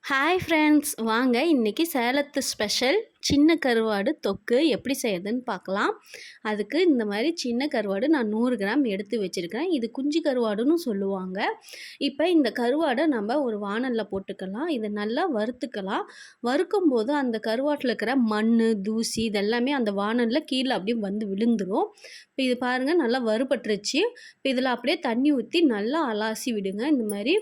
Hi friends, வாங்க இன்றைக்கி சேலத்து ஸ்பெஷல் சின்ன கருவாடு தொக்கு எப்படி செய்யுதுன்னு பார்க்கலாம். அதுக்கு இந்த மாதிரி சின்ன கருவாடு நான் 100 கிராம் எடுத்து வச்சுருக்கேன். இது குஞ்சு கருவாடுன்னு சொல்லுவாங்க. இப்போ இந்த கருவாடை நம்ம ஒரு வாணலில் போட்டுக்கலாம். இதை நல்லா வறுத்துக்கலாம். வறுக்கும்போது அந்த கருவாட்டில் இருக்கிற மண், தூசி இதெல்லாமே அந்த வாணலில் கீழே அப்படியே வந்து விழுந்துடும். இப்போ இது பாருங்கள், நல்லா வறுபட்டுருச்சு. இப்போ இதில் அப்படியே தண்ணி ஊற்றி நல்லா அலாசி விடுங்க. இந்த மாதிரி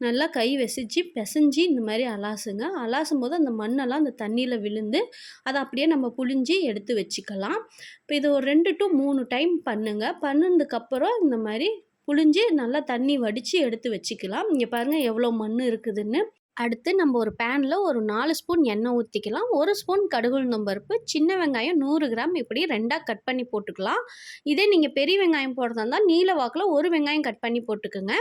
நல்லா கை பிசைஞ்சு இந்த மாதிரி அலாசுங்க. அலாசும் போது அந்த மண்ணெல்லாம் அந்த தண்ணியில் விழுந்து அதை அப்படியே நம்ம புழிஞ்சி எடுத்து வச்சுக்கலாம். இப்போ இது ஒரு 2 to 3 டைம் பண்ணுங்கள். பண்ணதுக்கப்புறம் இந்த மாதிரி புழிஞ்சி நல்லா தண்ணி வடித்து எடுத்து வச்சுக்கலாம். இங்கே பாருங்கள் எவ்வளோ மண் இருக்குதுன்னு. அடுத்து நம்ம ஒரு பேனில் ஒரு 4 ஸ்பூன் எண்ணெய் ஊற்றிக்கலாம். 1 ஸ்பூன் கடுகு உளுந்தம் பருப்பு, சின்ன வெங்காயம் 100 கிராம் இப்படி 2ஆக கட் பண்ணி போட்டுக்கலாம். இதே நீங்கள் பெரிய வெங்காயம் போடுறதா இருந்தால் நீல வாக்கில் ஒரு வெங்காயம் கட் பண்ணி போட்டுக்கோங்க.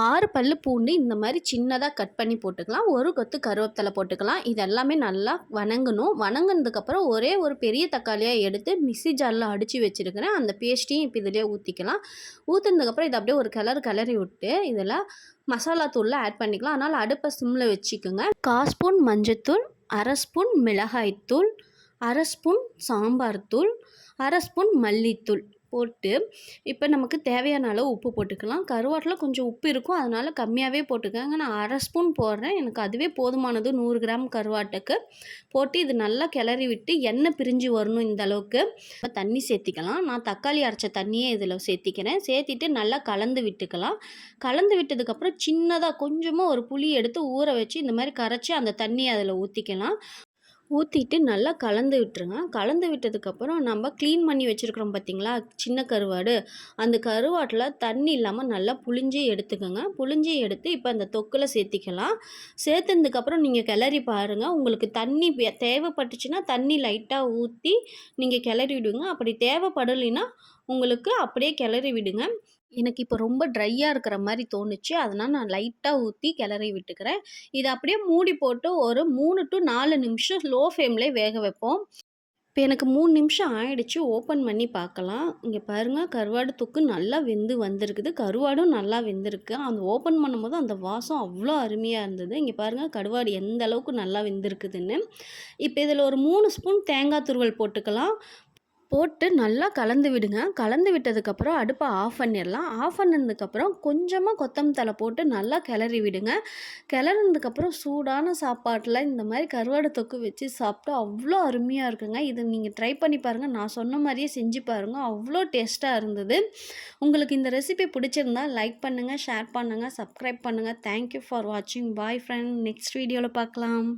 6 பல்லு பூண்டு இந்த மாதிரி சின்னதாக கட் பண்ணி போட்டுக்கலாம். ஒரு கொத்து கருவேப்பிலை போட்டுக்கலாம். இது எல்லாமே நல்லா வணங்கணும். வணங்கினதுக்கப்புறம் ஒரே ஒரு பெரிய தக்காளியாக எடுத்து மிக்ஸி ஜாரில் அடித்து வச்சுருக்கிறேன். அந்த பேஸ்ட்டையும் இப்போ இதிலே ஊற்றிக்கலாம். ஊற்றுனதுக்கப்புறம் இதை அப்படியே ஒரு கிளறி விட்டு இதில் மசாலா தூளில் ஆட் பண்ணிக்கலாம். அதனால் அடுப்பை சிம்மில் வச்சுக்கோங்க. 1/4 ஸ்பூன் மஞ்சத்தூள், 1/2 ஸ்பூன் மிளகாய்த்தூள், 1/2 ஸ்பூன் சாம்பார் தூள், 1/2 ஸ்பூன் மல்லித்தூள் போட்டு இப்போ நமக்கு தேவையான அளவு உப்பு போட்டுக்கலாம். கருவாட்டில் கொஞ்சம் உப்பு இருக்கும், அதனால் கம்மியாகவே போட்டுக்கோங்க. நான் 1/2 ஸ்பூன் போடுறேன், எனக்கு அதுவே போதுமானது 100 கிராம் கருவாட்டுக்கு. போட்டு இது நல்லா கிளறி விட்டு எண்ணெய் பிரிஞ்சு வரணும். இந்த அளவுக்கு தண்ணி சேர்த்திக்கலாம். நான் தக்காளி அரைச்ச தண்ணியே இதில் சேர்த்திக்கிறேன். சேர்த்திட்டு நல்லா கலந்து விட்டுக்கலாம். கலந்து விட்டதுக்கப்புறம் சின்னதாக கொஞ்சமாக ஒரு புளி எடுத்து ஊற வச்சு இந்த மாதிரி கரைச்சி அந்த தண்ணியை அதில் ஊற்றிக்கலாம். ஊற்றிட்டு நல்லா கலந்து விட்டுருங்க. கலந்து விட்டதுக்கப்புறம் நம்ம க்ளீன் பண்ணி வச்சுருக்குறோம் பார்த்திங்களா சின்ன கருவாடு, அந்த கருவாட்டில் தண்ணி இல்லாமல் நல்லா புழிஞ்சி எடுத்துக்கோங்க. புழிஞ்சி எடுத்து இப்போ அந்த தொக்கில் சேர்த்திக்கலாம். சேர்த்ததுக்கப்புறம் நீங்கள் கிளறி பாருங்கள். உங்களுக்கு தண்ணி தேவைப்பட்டுச்சுன்னா தண்ணி லைட்டாக ஊற்றி நீங்கள் கிளறி விடுங்க. அப்படி தேவைப்படலைன்னா உங்களுக்கு அப்படியே கிளறி விடுங்க. எனக்கு இப்போ ரொம்ப ட்ரையாக இருக்கிற மாதிரி தோணுச்சு, அதனால் நான் லைட்டாக ஊற்றி கிளறி விட்டுக்கிறேன். இதை அப்படியே மூடி போட்டு ஒரு 3 to 4 நிமிஷம் லோ ஃப்ளேம்லேயே வேக வைப்போம். இப்போ எனக்கு 3 நிமிஷம் ஆயிடுச்சு. ஓப்பன் பண்ணி பார்க்கலாம். இங்கே பாருங்கள், கருவாடு தொக்கு நல்லா வெந்து வந்திருக்குது. கருவாடும் நல்லா வெந்திருக்கு. அந்த ஓப்பன் பண்ணும்போது அந்த வாசம் அவ்வளோ அருமையாக இருந்தது. இங்கே பாருங்கள் கருவாடு எந்த அளவுக்கு நல்லா வெந்திருக்குதுன்னு. இப்போ இதில் ஒரு 3 ஸ்பூன் தேங்காய் துருவல் போட்டுக்கலாம். போட்டு நல்லா கலந்து விடுங்க. கலந்து விட்டதுக்கப்புறம் அடுப்பை ஆஃப் பண்ணிடலாம். ஆஃப் பண்ணதுக்கப்புறம் கொஞ்சமாக கொத்தமல்லி தழை போட்டு நல்லா கிளறி விடுங்க. கிளறினதுக்கப்புறம் சூடான சாப்பாட்டில் இந்த மாதிரி கருவாடு தொக்கு வச்சு சாப்பிட்டா அவ்வளோ அருமையாக இருக்குங்க. இதை நீங்கள் ட்ரை பண்ணி பாருங்கள். நான் சொன்ன மாதிரியே செஞ்சு பாருங்கள். அவ்வளோ டேஸ்ட்டாக இருந்தது. உங்களுக்கு இந்த ரெசிபி பிடிச்சிருந்தா லைக் பண்ணுங்கள், ஷேர் பண்ணுங்கள், சப்ஸ்கிரைப் பண்ணுங்கள். தேங்க்யூ ஃபார் வாட்சிங். பாய் ஃப்ரெண்ட். நெக்ஸ்ட் வீடியோவில் பார்க்கலாம்.